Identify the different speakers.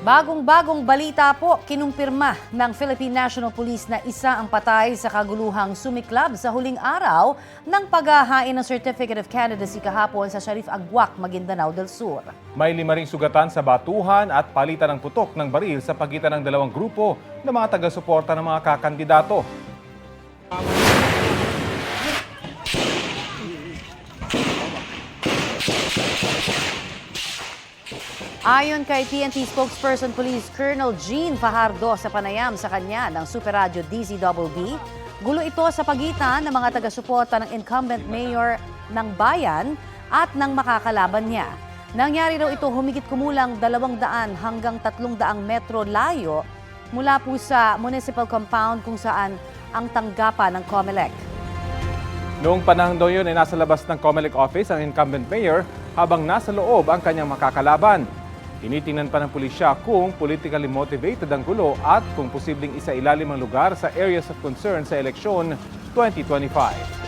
Speaker 1: Bagong-bagong balita po, kinumpirma ng Philippine National Police na isa ang patay sa kaguluhang sumiklab sa huling araw ng paghahain ng Certificate of Candidacy kahapon sa Sharif Agbuac, Maguindanao del Sur.
Speaker 2: May 5 ring sugatan sa batuhan at palitan ng putok ng baril sa pagitan ng dalawang grupo ng mga taga-suporta ng mga kakandidato.
Speaker 1: Ayon kay PNP spokesperson Police Colonel Jean Fajardo sa panayam sa kanya ng Super Radio DZBB, gulo ito sa pagitan ng mga taga-suporta ng incumbent mayor ng bayan at ng makakalaban niya. Nangyari raw ito humigit kumulang 200 hanggang 300 metro layo mula po sa municipal compound kung saan ang tanggapan ng COMELEC.
Speaker 2: Noong panahon daw yun ay nasa labas ng COMELEC office ang incumbent mayor habang nasa loob ang kanyang makakalaban. Tinitingnan pa ng pulisya kung politically motivated ang gulo at kung posibleng isa ilalim ang lugar sa areas of concern sa eleksyon 2025.